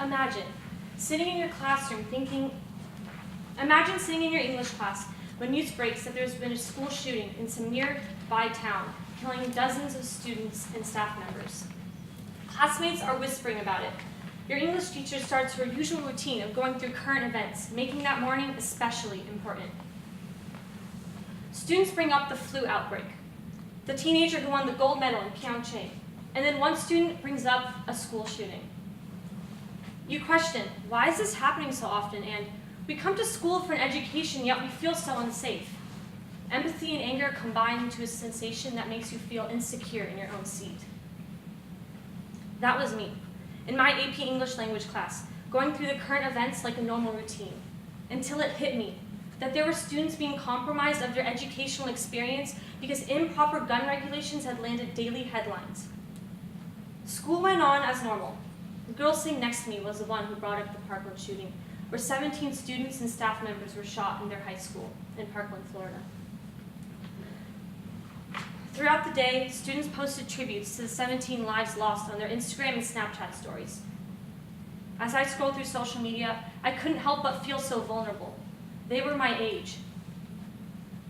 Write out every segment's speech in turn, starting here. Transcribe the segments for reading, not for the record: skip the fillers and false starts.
Imagine sitting in your English class when news breaks that there's been a school shooting in some nearby town, killing dozens of students and staff members. Classmates are whispering about it. Your English teacher starts her usual routine of going through current events, making that morning especially important. Students bring up the flu outbreak, the teenager who won the gold medal in Pyeongchang, and then one student brings up a school shooting. You question, why is this happening so often? And we come to school for an education, yet we feel so unsafe. Empathy and anger combine into a sensation that makes you feel insecure in your own seat. That was me, in my AP English language class, going through the current events like a normal routine, until it hit me that there were students being compromised of their educational experience because improper gun regulations had landed daily headlines. School went on as normal. The girl sitting next to me was the one who brought up the Parkland shooting, where 17 students and staff members were shot in their high school in Parkland, Florida. Throughout the day, students posted tributes to the 17 lives lost on their Instagram and Snapchat stories. As I scrolled through social media, I couldn't help but feel so vulnerable. They were my age.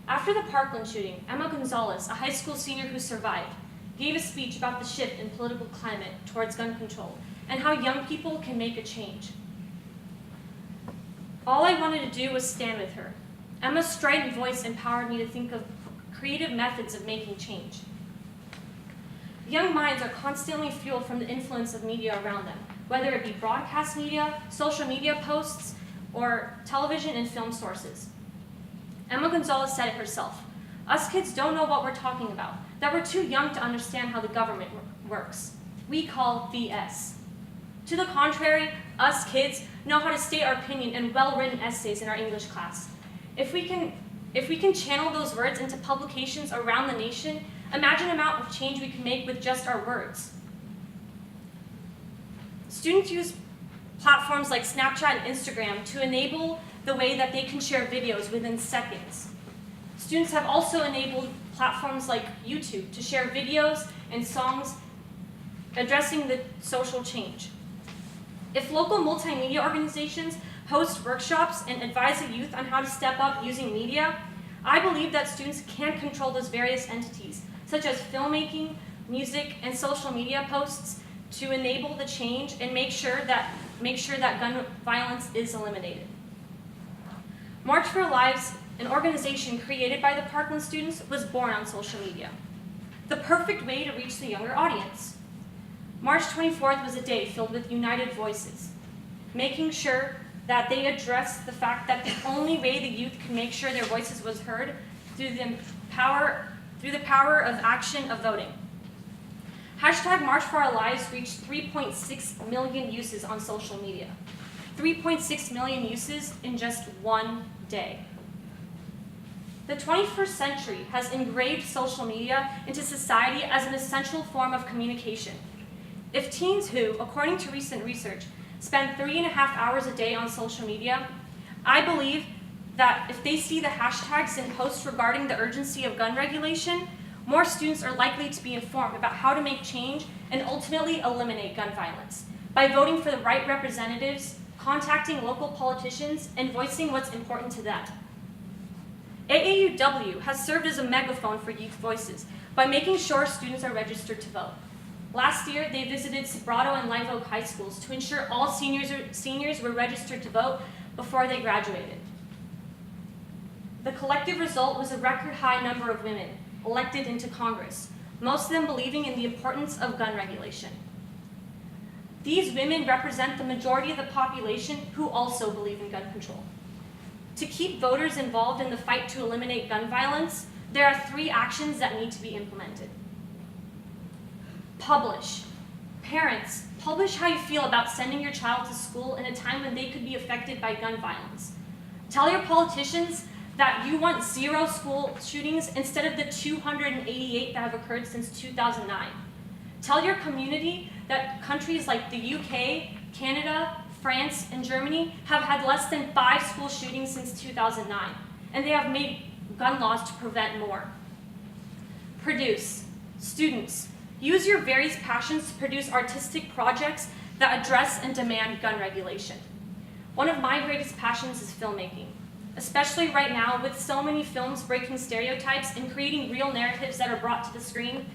After the Parkland shooting, Emma Gonzalez, a high school senior who survived, gave a speech about the shift in political climate towards gun control and how young people can make a change. All I wanted to do was stand with her. Emma's strident voice empowered me to think of creative methods of making change. Young minds are constantly fueled from the influence of media around them, whether it be broadcast media, social media posts, or television and film sources. Emma Gonzalez said it herself. Us kids don't know what we're talking about, that we're too young to understand how the government works. We call BS. To the contrary, us kids know how to state our opinion in well-written essays in our English class. If we can channel those words into publications around the nation, imagine the amount of change we can make with just our words. Students use platforms like Snapchat and Instagram to enable the way that they can share videos within seconds. Students have also enabled platforms like YouTube to share videos and songs addressing the social change. If local multimedia organizations host workshops and advise the youth on how to step up using media, I believe that students can control those various entities, such as filmmaking, music, and social media posts, to enable the change and make sure that gun violence is eliminated. March for Lives, an organization created by the Parkland students, was born on social media. The perfect way to reach the younger audience. March 24th was a day filled with united voices, making sure that they address the fact that the only way the youth can make sure their voices was heard through the power of action of voting. Hashtag March for Our Lives reached 3.6 million uses on social media. 3.6 million uses in just one day. The 21st century has engraved social media into society as an essential form of communication. If teens who, according to recent research, spend 3.5 hours a day on social media, I believe that if they see the hashtags and posts regarding the urgency of gun regulation, more students are likely to be informed about how to make change and ultimately eliminate gun violence by voting for the right representatives, contacting local politicians, and voicing what's important to them. AAUW has served as a megaphone for youth voices by making sure students are registered to vote. Last year, they visited Sobrato and Live Oak high schools to ensure all seniors were registered to vote before they graduated. The collective result was a record high number of women elected into Congress, most of them believing in the importance of gun regulation. These women represent the majority of the population who also believe in gun control. To keep voters involved in the fight to eliminate gun violence, there are 3 actions that need to be implemented. Publish. Parents, publish how you feel about sending your child to school in a time when they could be affected by gun violence. Tell your politicians that you want 0 school shootings instead of the 288 that have occurred since 2009. Tell your community that countries like the UK, Canada, France, and Germany have had less than 5 school shootings since 2009, and they have made gun laws to prevent more. Produce. Students, use your various passions to produce artistic projects that address and demand gun regulation. One of my greatest passions is filmmaking, especially right now with so many films breaking stereotypes and creating real narratives that are brought to the screen.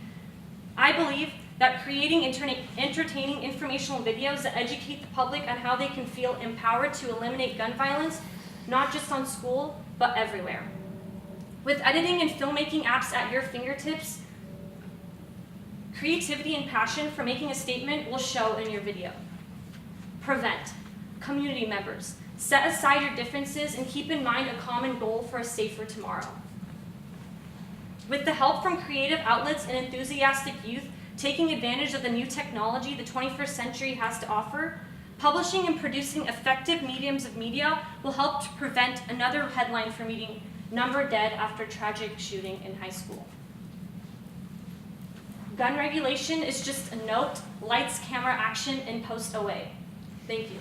I believe that creating entertaining informational videos that educate the public on how they can feel empowered to eliminate gun violence, not just on school, but everywhere. With editing and filmmaking apps at your fingertips, creativity and passion for making a statement will show in your video. Prevent. Community members, set aside your differences and keep in mind a common goal for a safer tomorrow. With the help from creative outlets and enthusiastic youth taking advantage of the new technology the 21st century has to offer, publishing and producing effective mediums of media will help to prevent another headline from reading "Number Dead After Tragic Shooting in High School." Gun regulation is just a note, lights, camera, action, and post away. Thank you.